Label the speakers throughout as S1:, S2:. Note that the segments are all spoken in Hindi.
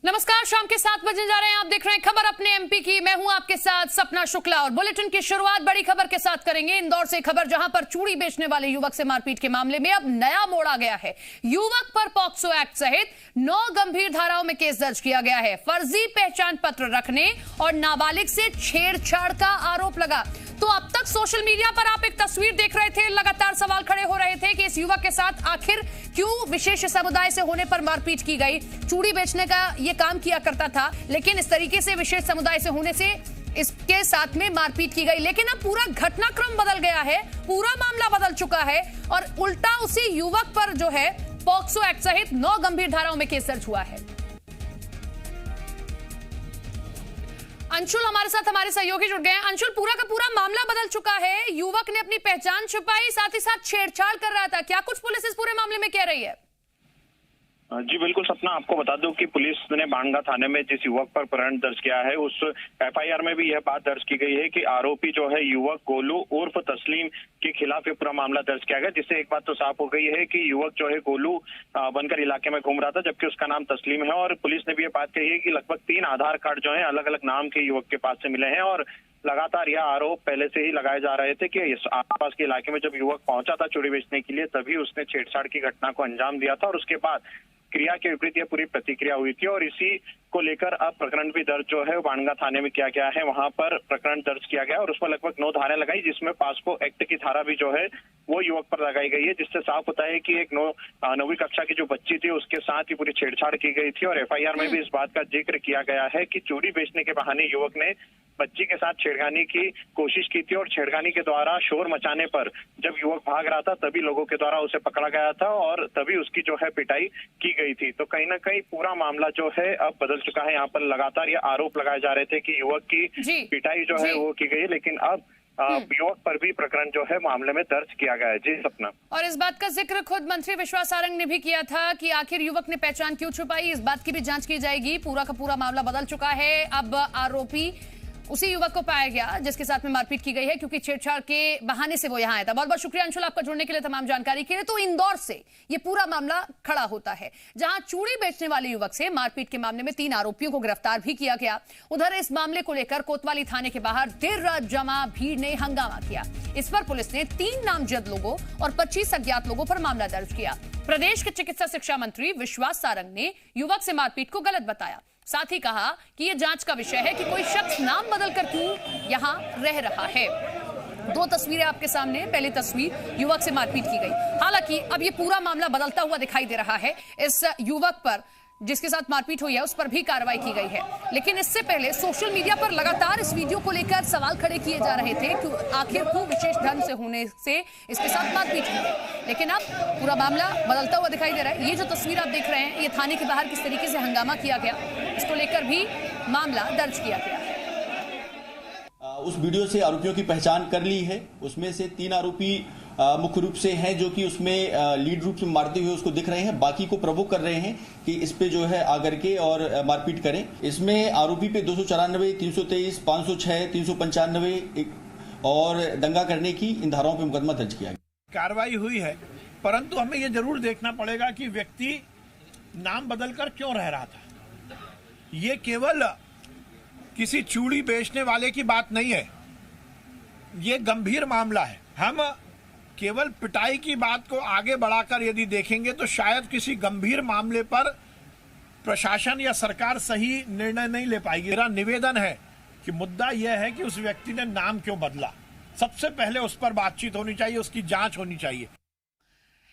S1: नमस्कार, शाम के 7 बजे जा रहे हैं। आप देख रहे हैं खबर अपने एमपी की। मैं हूं आपके साथ सपना शुक्ला और बुलेटिन की शुरुआत बड़ी खबर के साथ करेंगे। इंदौर से खबर, जहां पर चूड़ी बेचने वाले युवक से मारपीट के मामले में अब नया मोड़ आ गया है। युवक पर पॉक्सो एक्ट सहित 9 गंभीर धाराओं में केस दर्ज किया गया है। फर्जी पहचान पत्र रखने और नाबालिग से छेड़छाड़ का आरोप लगा। तो अब तक सोशल मीडिया पर आप एक तस्वीर देख रहे थे, लगातार सवाल खड़े हो रहे थे कि इस युवक के साथ आखिर क्यों विशेष समुदाय से होने पर मारपीट की गई। चूड़ी बेचने का ये काम किया करता था, लेकिन इस तरीके से विशेष समुदाय से होने से इसके साथ में मारपीट की गई। लेकिन अब पूरा घटनाक्रम बदल गया है, पूरा मामला बदल चुका है और उल्टा उसी युवक पर जो है पॉक्सो एक्ट सहित 9 गंभीर धाराओं में केस दर्ज हुआ है। अंशुल हमारे साथ, हमारे सहयोगी जुड़ गए हैं। अंशुल, पूरा का पूरा मामला बदल चुका है। युवक ने अपनी पहचान छुपाई, साथ ही साथ छेड़छाड़ कर रहा था। क्या कुछ पुलिस इस पूरे मामले में कह रही है?
S2: जी बिल्कुल सपना, आपको बता दूं कि पुलिस ने बांगा थाने में जिस युवक पर प्रकरण दर्ज किया है, उस एफआईआर में भी यह बात दर्ज की गई है कि आरोपी जो है युवक गोलू उर्फ तस्लीम के खिलाफ ये पूरा मामला दर्ज किया गया। जिससे एक बात तो साफ हो गई है कि युवक जो है गोलू बनकर इलाके में घूम रहा था, जबकि उसका नाम तस्लीम है। और पुलिस ने भी ये बात कही है कि लगभग 3 आधार कार्ड जो है अलग अलग नाम के युवक के पास से मिले हैं। और लगातार यह आरोप पहले से ही लगाए जा रहे थे कि इस आसपास के इलाके में जब युवक पहुंचा था चूड़ी बेचने के लिए, तभी उसने छेड़छाड़ की घटना को अंजाम दिया था और उसके बाद क्रिया के विपरीत यह पूरी प्रतिक्रिया हुई थी। और इसी को लेकर अब प्रकरण भी दर्ज जो है बांगा थाने में किया गया है। वहां पर प्रकरण दर्ज किया गया और उस पर लगभग 9 धाराएं लगाई, जिसमें पॉक्सो एक्ट की धारा भी जो है वो युवक पर लगाई गई है। जिससे साफ होता है कि एक 9वीं कक्षा की जो बच्ची थी उसके साथ ही पूरी छेड़छाड़ की गई थी। और एफआईआर में भी इस बात का जिक्र किया गया है कि चूड़ी बेचने के बहाने युवक ने बच्ची के साथ छेड़खानी की कोशिश की थी और छेड़खानी के द्वारा शोर मचाने पर जब युवक भाग रहा था तभी लोगों के द्वारा उसे पकड़ा गया था और तभी उसकी जो है पिटाई की गई थी। तो कहीं ना कहीं पूरा मामला जो है अब बदल चुका है। यहाँ पर लगातार ये आरोप लगाए जा रहे थे कि युवक की पिटाई जो है वो की गई है, लेकिन अब युवक पर भी प्रकरण जो है मामले में दर्ज किया गया है। जी सपना, और
S1: इस बात का जिक्र खुद मंत्री विश्वास सारंग ने भी किया था कि आखिर युवक ने पहचान क्यों छुपाई, इस बात की भी जांच की जाएगी। पूरा का पूरा मामला बदल चुका है। अब आरोपी उसी युवक को पाया गया जिसके साथ में मारपीट की गई है, क्योंकि छेड़छाड़ के बहाने से वो यहाँ आया था। बहुत बहुत शुक्रिया अंशुल आपका जुड़ने के लिए, तमाम जानकारी के लिए। तो इंदौर से ये पूरा मामला खड़ा होता है, जहां चूड़ी बेचने वाले युवक से मारपीट के मामले में 3 आरोपियों को गिरफ्तार भी किया गया। उधर इस मामले को लेकर कोतवाली थाने के बाहर देर रात जमा भीड़ ने हंगामा किया। इस पर पुलिस ने 3 नामजद लोगों और 25 अज्ञात लोगों पर मामला दर्ज किया। प्रदेश के चिकित्सा शिक्षा मंत्री विश्वास सारंग ने युवक से मारपीट को गलत बताया। साथ ही कहा कि यह जांच का विषय है कि कोई शख्स नाम बदलकर क्यों यहां रह रहा है। 2 तस्वीरें आपके सामने। पहली तस्वीर, युवक से मारपीट की गई। हालांकि अब यह पूरा मामला बदलता हुआ दिखाई दे रहा है। इस युवक पर जिसके साथ मारपीट हुई है उस पर भी कार्रवाई की गई है। लेकिन इससे पहले सोशल मीडिया पर लगातार इस वीडियो को लेकर सवाल खड़े किए जा रहे थे कि आखिर क्यों विशेष धर्म से होने से इसके साथ मारपीट हुई। लेकिन अब पूरा मामला बदलता हुआ दिखाई दे रहा है। ये जो तस्वीर आप देख रहे हैं, ये थाने के बाहर किस तरीके से हंगामा किया गया, इसको लेकर भी मामला दर्ज किया गया।
S3: उस वीडियो से आरोपियों की पहचान कर ली है। उसमें से 3 आरोपी मुख्य रूप से हैं जो कि उसमें लीड रूप से मारते हुए उसको दिख रहे हैं। बाकी को प्रवोक कर रहे हैं कि इस पे जो है आकर के और मारपीट करें। इसमें आरोपी पे 294, 323, 506, 395 और दंगा करने की इन धाराओं पे मुकदमा दर्ज किया गया।
S4: कार्रवाई हुई है, परंतु हमें ये जरूर देखना पड़ेगा कि व्यक्ति नाम बदलकर क्यों रह रहा था। ये केवल किसी चूड़ी बेचने वाले की बात नहीं है, ये गंभीर मामला है। हम केवल पिटाई की बात को आगे बढ़ाकर यदि देखेंगे तो शायद किसी गंभीर मामले पर प्रशासन या सरकार सही निर्णय नहीं ले पाएगी। मेरा निवेदन है कि मुद्दा यह है कि उस व्यक्ति ने नाम क्यों बदला। सबसे पहले उस पर बातचीत होनी चाहिए, उसकी जांच होनी चाहिए।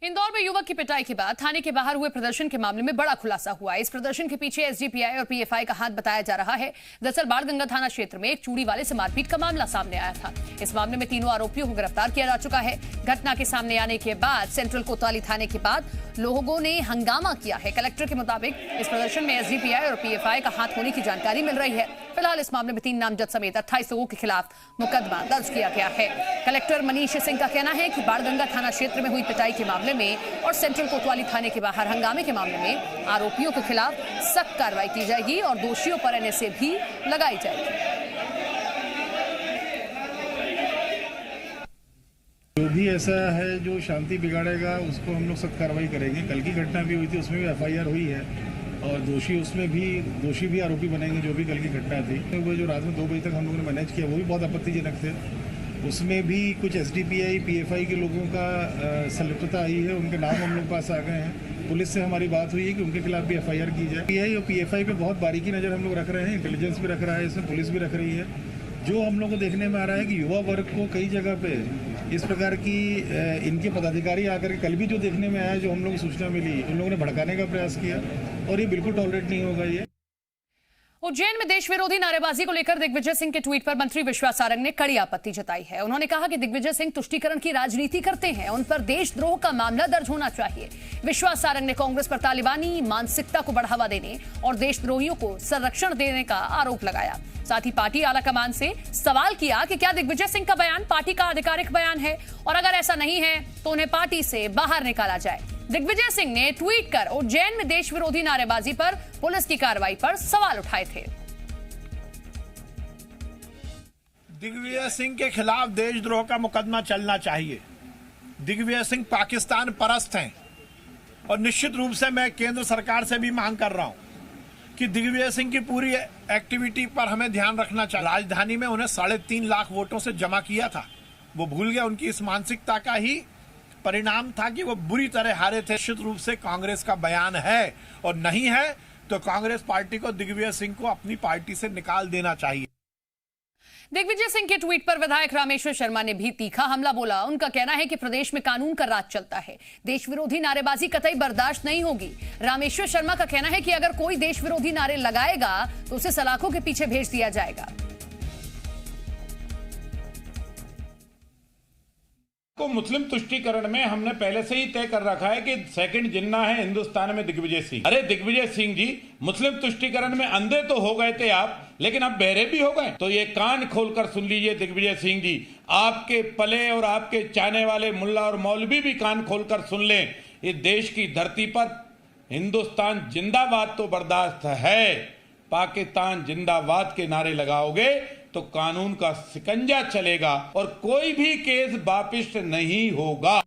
S1: इंदौर में युवक की पिटाई के बाद थाने के बाहर हुए प्रदर्शन के मामले में बड़ा खुलासा हुआ। इस प्रदर्शन के पीछे एसडीपीआई और पीएफआई का हाथ बताया जा रहा है। दरअसल बाणगंगा थाना क्षेत्र में एक चूड़ी वाले से मारपीट का मामला सामने आया था। इस मामले में 3 आरोपियों को गिरफ्तार किया जा चुका है। घटना के सामने आने के बाद सेंट्रल कोतवाली थाने के बाद लोगों ने हंगामा किया है। कलेक्टर के मुताबिक इस प्रदर्शन में एसडीपीआई और पीएफआई का हाथ होने की जानकारी मिल रही है। फिलहाल इस मामले में 3 नामजद समेत 28 लोगों के खिलाफ मुकदमा दर्ज किया गया है। कलेक्टर मनीष सिंह का कहना है कि बाणगंगा थाना क्षेत्र में हुई पिटाई के मामले में और सेंट्रल कोतवाली थाने के बाहर हंगामे के मामले में आरोपियों के खिलाफ सख्त कार्रवाई की जाएगी और दोषियों पर एनएसए भी लगाई जाएगी।
S5: जो भी ऐसा है जो शांति बिगाड़ेगा उसको हम लोग सख्त कार्रवाई करेंगे। कल की घटना भी हुई थी, उसमें भी एफआईआर हुई है। और दोषी भी आरोपी बनेंगे, जो भी कल की घटना थी। वो जो रात में 2 बजे तक हम लोगों ने मैनेज किया, वो भी बहुत आपत्तिजनक थे। उसमें भी कुछ SDPI PFI के लोगों का संलिप्तता आई है, उनके नाम हम लोग पास आ गए हैं। पुलिस से हमारी बात हुई है कि उनके खिलाफ भी FIR की जाए। PI और PFI पे बहुत बारीकी नज़र हम लोग रख रहे हैं, इंटेलिजेंस भी रख रहा है, इसमें पुलिस भी रख रही है। जो हम लोग को देखने में आ रहा है कि युवा वर्ग को कई जगह पे इस प्रकार की इनके पदाधिकारी आकर के कल भी जो देखने में आया, जो हम लोग को सूचना मिली, उन लोगों ने भड़काने का प्रयास किया और ये बिल्कुल टॉलरेट नहीं होगा। ये
S1: उज्जैन में देश विरोधी नारेबाजी को लेकर दिग्विजय सिंह के ट्वीट पर मंत्री विश्वास सारंग ने कड़ी आपत्ति जताई है। उन्होंने कहा कि दिग्विजय सिंह तुष्टीकरण की राजनीति करते हैं, उन पर देशद्रोह का मामला दर्ज होना चाहिए। विश्वास सारंग ने कांग्रेस पर तालिबानी मानसिकता को बढ़ावा देने और देशद्रोहियों को संरक्षण देने का आरोप लगाया। साथ ही पार्टी आलाकमान से सवाल किया कि क्या दिग्विजय सिंह का बयान पार्टी का आधिकारिक बयान है और अगर ऐसा नहीं है तो उन्हें पार्टी से बाहर निकाला जाए। दिग्विजय सिंह ने ट्वीट कर उज्जैन में देश विरोधी नारेबाजी पर पुलिस की कार्रवाई पर सवाल उठाए थे।
S4: दिग्विजय सिंह के खिलाफ देशद्रोह का मुकदमा चलना चाहिए। दिग्विजय सिंह पाकिस्तान परस्त हैं और निश्चित रूप से मैं केंद्र सरकार से भी मांग कर रहा हूं कि दिग्विजय सिंह की पूरी एक्टिविटी पर हमें ध्यान रखना चाहिए। राजधानी में उन्हें 3.5 लाख वोटों से जमा किया था, वो भूल गया। उनकी इस मानसिकता का ही परिणाम था कि वो बुरी तरह हारे थे। निश्चित रूप से कांग्रेस का बयान है और नहीं है तो कांग्रेस पार्टी को दिग्विजय सिंह को अपनी पार्टी से निकाल देना चाहिए।
S1: दिग्विजय सिंह के ट्वीट पर विधायक रामेश्वर शर्मा ने भी तीखा हमला बोला। उनका कहना है कि प्रदेश में कानून का राज चलता है, देश विरोधी नारेबाजी कतई बर्दाश्त नहीं होगी। रामेश्वर शर्मा का कहना है कि अगर कोई देश विरोधी नारे लगाएगा तो उसे सलाखों के पीछे भेज दिया जाएगा।
S6: को मुस्लिम तुष्टीकरण में हमने पहले से ही तय कर रखा है कि सेकंड जिन्ना है हिंदुस्तान में दिग्विजय सिंह। अरे दिग्विजय सिंह जी, मुस्लिम तुष्टीकरण में अंधे तो हो गए थे आप, लेकिन अब बहरे भी हो गए। तो ये कान खोलकर सुन लीजिए दिग्विजय सिंह जी, आपके पले और आपके चाहने वाले मुल्ला और मौलवी भी कान खोलकर सुन लें। इस देश की धरती पर हिंदुस्तान जिंदाबाद तो बर्दाश्त है, पाकिस्तान जिंदाबाद के नारे लगाओगे तो कानून का शिकंजा चलेगा और कोई भी केस वापिस नहीं होगा।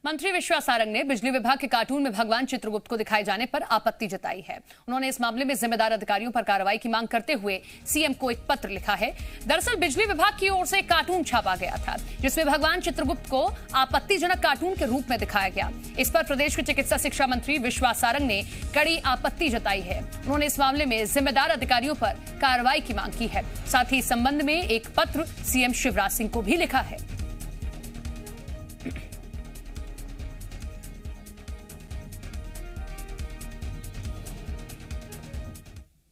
S1: मंत्री विश्वास सारंग ने बिजली विभाग के कार्टून में भगवान चित्रगुप्त को दिखाए जाने पर आपत्ति जताई है। उन्होंने इस मामले में जिम्मेदार अधिकारियों पर कार्रवाई की मांग करते हुए सीएम को एक पत्र लिखा है। दरअसल बिजली विभाग की ओर से एक कार्टून छापा गया था जिसमें भगवान चित्रगुप्त को आपत्तिजनक कार्टून के रूप में दिखाया गया। इस पर प्रदेश के चिकित्सा शिक्षा मंत्री विश्वास सारंग ने कड़ी आपत्ति जताई है। उन्होंने इस मामले में जिम्मेदार अधिकारियों पर कार्रवाई की मांग की है। साथ ही इस संबंध में एक पत्र सीएम शिवराज सिंह को भी लिखा है।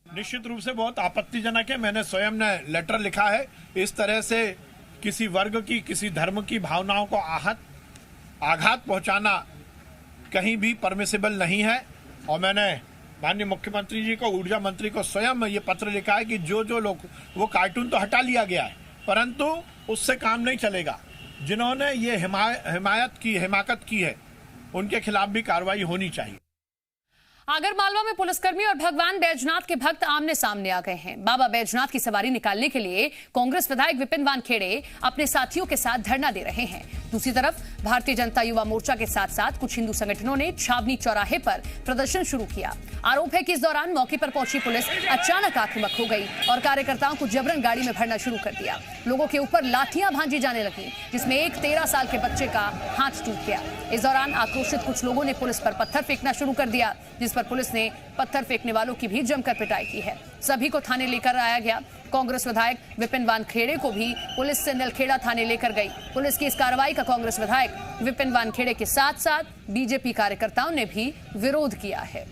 S4: निश्चित रूप से बहुत आपत्तिजनक है। मैंने स्वयं ने लेटर लिखा है। इस तरह से किसी वर्ग की, किसी धर्म की भावनाओं को आघात पहुंचाना कहीं भी परमिसिबल नहीं है। और मैंने माननीय मुख्यमंत्री जी को, ऊर्जा मंत्री को स्वयं ये पत्र लिखा है कि जो लोग, वो कार्टून तो हटा लिया गया है परंतु उससे काम नहीं चलेगा। जिन्होंने ये हिमाकत की है उनके खिलाफ भी कार्रवाई होनी चाहिए।
S1: आगरमालवा में पुलिसकर्मी और भगवान बैजनाथ के भक्त आमने सामने आ गए हैं। बाबा बैजनाथ की सवारी निकालने के लिए कांग्रेस विधायक विपिन वानखेड़े अपने साथियों के साथ धरना दे रहे हैं। दूसरी तरफ भारतीय जनता युवा मोर्चा के साथ साथ कुछ हिंदू संगठनों ने छावनी चौराहे पर प्रदर्शन शुरू किया। आरोप है कि इस दौरान मौके पर पहुंची पुलिस अचानक आक्रामक हो गई और कार्यकर्ताओं को जबरन गाड़ी में भरना शुरू कर दिया। लोगों के ऊपर लाठियां भांजी जाने लगी, जिसमें एक 13 साल के बच्चे का हाथ टूट गया। इस दौरान आक्रोशित कुछ लोगों ने पुलिस पर पत्थर फेंकना शुरू कर दिया, जिस पर पुलिस ने पत्थर फेंकने वालों की भी जमकर पिटाई की है। सभी को थाने लेकर आया गया। कांग्रेस विधायक विपिन वानखेड़े को भी पुलिस से नलखेड़ा थाने लेकर गई। पुलिस की इस कार्रवाई का कांग्रेस विधायक विपिन वानखेड़े के साथ साथ बीजेपी कार्यकर्ताओं ने भी विरोध किया है।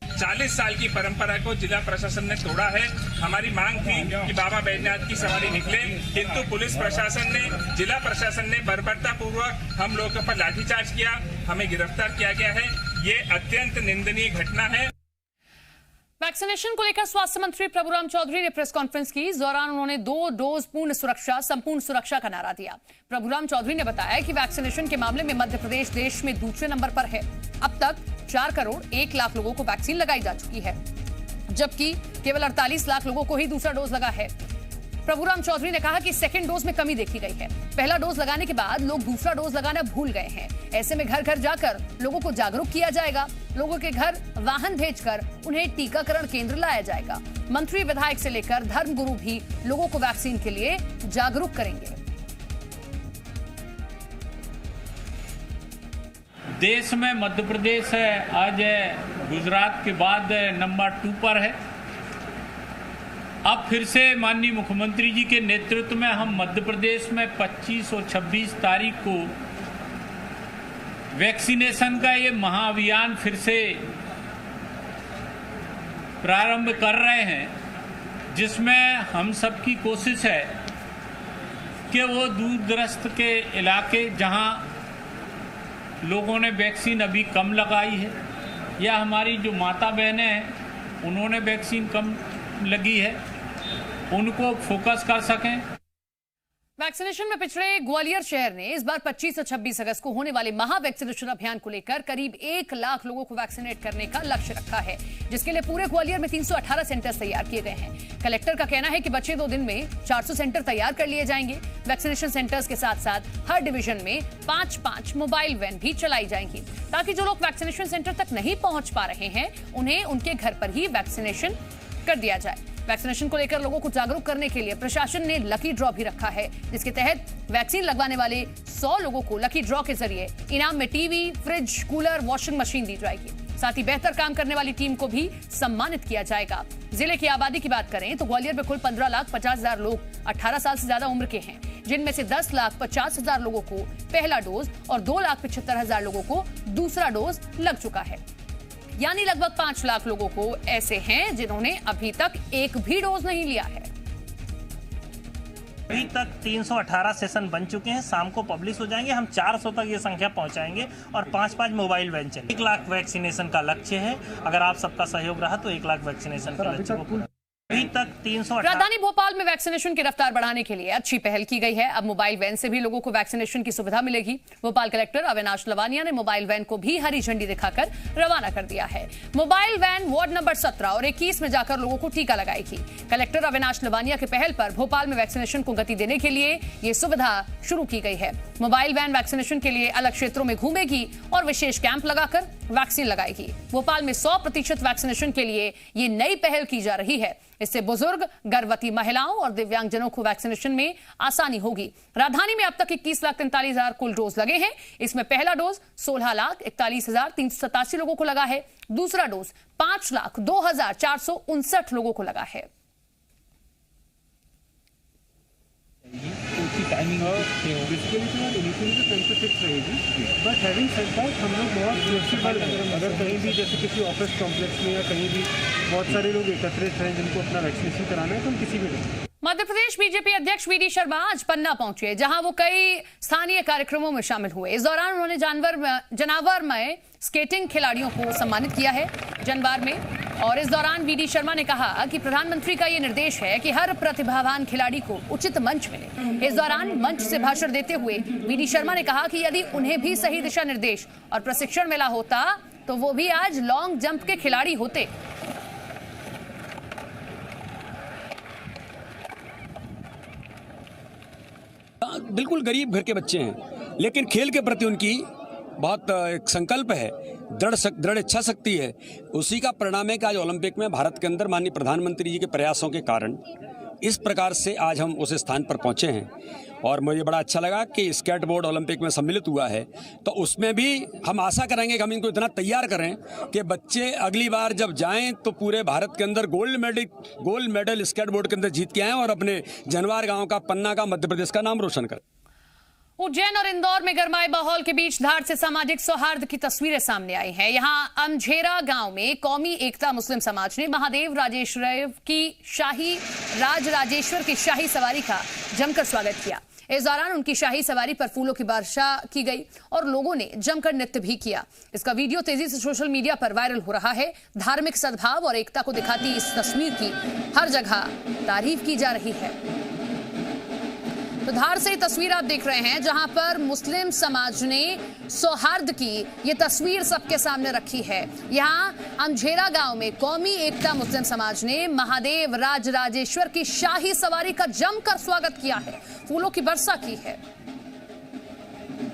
S7: 40 साल की परंपरा को जिला प्रशासन ने तोड़ा है। हमारी मांग थी कि बाबा बैजनाथ की सवारी निकले, किंतु पुलिस प्रशासन ने, जिला प्रशासन ने बर्बरता पूर्वक हम लोगों पर लाठीचार्ज किया, हमें गिरफ्तार किया गया है। ये अत्यंत निंदनीय घटना है।
S1: वैक्सीनेशन को लेकर स्वास्थ्य मंत्री प्रभुराम चौधरी ने प्रेस कॉन्फ्रेंस की। इस दौरान उन्होंने 2 डोज पूर्ण सुरक्षा, संपूर्ण सुरक्षा का नारा दिया। प्रभुराम चौधरी ने बताया कि वैक्सीनेशन के मामले में मध्य प्रदेश देश में दूसरे नंबर पर है। अब तक 4 करोड़ 1 लाख लोगों को वैक्सीन लगाई जा चुकी है, जबकि केवल 48 लाख लोगों को ही दूसरा डोज लगा है। प्रभुराम चौधरी ने कहा कि सेकेंड डोज में कमी देखी गई है। पहला डोज लगाने के बाद लोग दूसरा डोज लगाना भूल गए हैं। ऐसे में घर घर जाकर लोगों को जागरूक किया जाएगा। लोगों के घर वाहन भेजकर उन्हें टीकाकरण केंद्र लाया जाएगा। मंत्री, विधायक से लेकर धर्मगुरु भी लोगों को वैक्सीन के लिए जागरूक करेंगे।
S8: देश में मध्य प्रदेश है आज गुजरात के बाद नंबर 2 पर है। अब फिर से माननीय मुख्यमंत्री जी के नेतृत्व में हम मध्य प्रदेश में 25 और 26 तारीख को वैक्सीनेशन का ये महाअभियान फिर से प्रारंभ कर रहे हैं, जिसमें हम सबकी कोशिश है कि वो दूर दराज के इलाके जहां लोगों ने वैक्सीन अभी कम लगाई है या हमारी जो माता बहनें हैं उन्होंने वैक्सीन कम लगी है, उनको फोकस कर सकें।
S1: वैक्सीनेशन में पिछड़े ग्वालियर शहर ने इस बार 25 और 26 अगस्त को होने वाले महा वैक्सीनेशन अभियान को लेकर करीब 1 लाख लोगों को वैक्सीनेट करने का लक्ष्य रखा है, जिसके लिए पूरे ग्वालियर में 318 सेंटर्स तैयार किए गए हैं। कलेक्टर का कहना है कि बचे 2 दिन में 400 सेंटर तैयार कर लिए जाएंगे। वैक्सीनेशन सेंटर्स के साथ साथ हर डिवीजन में 5-5 मोबाइल वैन भी चलाई जाएंगी, ताकि जो लोग वैक्सीनेशन सेंटर तक नहीं पहुंच पा रहे हैं उन्हें उनके घर पर ही वैक्सीनेशन कर दिया जाए। वैक्सीनेशन को लेकर लोगों को जागरूक करने के लिए प्रशासन ने लकी ड्रॉ भी रखा है, जिसके तहत वैक्सीन लगवाने वाले 100 लोगों को लकी ड्रॉ के जरिए इनाम में TV, fridge, cooler, washing machine दी जाएगी। साथ ही बेहतर काम करने वाली टीम को भी सम्मानित किया जाएगा। जिले की आबादी की बात करें तो ग्वालियर में कुल 15,50,000 लोग 18 साल से ज्यादा उम्र के हैं, जिनमें से 10,50,000 लोगों को पहला डोज और 2,75,000 लोगों को दूसरा डोज लग चुका है। यानी लगभग 5 लाख लोगों को ऐसे हैं जिन्होंने अभी तक एक भी डोज नहीं लिया है।
S9: अभी तक 318 सेशन बन चुके हैं, शाम को पब्लिश हो जाएंगे। हम 400 तक ये संख्या पहुंचाएंगे और 5-5 मोबाइल वैन चलेंगे। 1 लाख वैक्सीनेशन का लक्ष्य है। अगर आप सबका सहयोग रहा तो 1 लाख वैक्सीनेशन का लक्ष्य को पूरा। अभी तक 318।
S1: राजधानी भोपाल में वैक्सीनेशन की रफ्तार बढ़ाने के लिए अच्छी पहल की गई है। अब मोबाइल वैन से भी लोगों को वैक्सीनेशन की सुविधा मिलेगी। भोपाल कलेक्टर अविनाश लवानिया ने मोबाइल वैन को भी हरी झंडी दिखाकर रवाना कर दिया है। मोबाइल वैन वार्ड नंबर 17 और 21 में जाकर लोगों को टीका लगाएगी। कलेक्टर अविनाश लवानिया के पहल पर भोपाल में वैक्सीनेशन को गति देने के लिए ये सुविधा शुरू की गई है। मोबाइल वैन वैक्सीनेशन के लिए अलग क्षेत्रों में घूमेगी और विशेष कैंप लगाकर वैक्सीन लगाएगी। भोपाल में 100% वैक्सीनेशन के लिए ये नई पहल की जा रही है। इससे बुजुर्ग, गर्भवती महिलाओं और दिव्यांगजनों को वैक्सीनेशन में आसानी होगी। राजधानी में अब तक 21,43,000 कुल डोज लगे हैं। इसमें पहला डोज 16,41,387 लोगों को लगा है। दूसरा डोज 5,02,459 लोगों को लगा है।
S10: उसकी टाइमिंग बेसिकली तो इनिशियली तो 10 से 6 रहेगी, बट हैविंग सेड दैट हम लोग बहुत फ्लेक्सिबल हैं। अगर कहीं भी जैसे किसी ऑफिस कॉम्प्लेक्स में या कहीं भी बहुत सारे लोग एकत्रित हैं जिनको अपना वैक्सीनेशन कराना है तो हम किसी भी नहीं।
S1: मध्य प्रदेश बीजेपी अध्यक्ष वीडी शर्मा आज पन्ना पहुंचे, जहां वो कई स्थानीय कार्यक्रमों में शामिल हुए। इस दौरान उन्होंने जनावरमय स्केटिंग खिलाड़ियों को सम्मानित किया है जनवार में। और इस दौरान वीडी शर्मा ने कहा कि प्रधानमंत्री का ये निर्देश है कि हर प्रतिभावान खिलाड़ी को उचित मंच मिले। इस दौरान मंच से भाषण देते हुए वीडी शर्मा ने कहा कि यदि उन्हें भी सही दिशा निर्देश और प्रशिक्षण मिला होता तो वो भी आज लॉन्ग जंप के खिलाड़ी होते।
S11: बिल्कुल गरीब घर के बच्चे हैं, लेकिन खेल के प्रति उनकी बहुत एक संकल्प है, दृढ़ इच्छा शक्ति है। उसी का परिणाम है कि आज ओलंपिक में भारत के अंदर माननीय प्रधानमंत्री जी के प्रयासों के कारण इस प्रकार से आज हम उस स्थान पर पहुंचे हैं। और मुझे बड़ा अच्छा लगा कि स्केट बोर्ड ओलंपिक में सम्मिलित हुआ है, तो उसमें भी हम आशा करेंगे कि हम इनको इतना तैयार करें कि बच्चे अगली बार जब जाएं तो पूरे भारत के अंदर गोल्ड मेडल स्केट बोर्ड के अंदर जीत के आएँ और अपने जनवार गाँव का, पन्ना का, मध्य प्रदेश का नाम रोशन करें।
S1: उज्जैन और इंदौर में गरमाए माहौल के बीच धार से सामाजिक सौहार्द की तस्वीरें सामने आई हैं। यहां अमझेरा गांव में कौमी एकता मुस्लिम समाज ने महादेव राजेश्वर की शाही सवारी का जमकर स्वागत किया। इस दौरान उनकी शाही सवारी पर फूलों की वर्षा की गई और लोगों ने जमकर नृत्य भी किया। इसका वीडियो तेजी से सोशल मीडिया पर वायरल हो रहा है। धार्मिक सद्भाव और एकता को दिखाती इस तस्वीर की हर जगह तारीफ की जा रही है। तो धार से तस्वीर आप देख रहे हैं जहां पर मुस्लिम समाज ने सौहार्द की ये तस्वीर सबके सामने रखी है। यहां अंझेरा गांव में कौमी एकता मुस्लिम समाज ने महादेव राजराजेश्वर की शाही सवारी का जमकर स्वागत किया है, फूलों की वर्षा की है।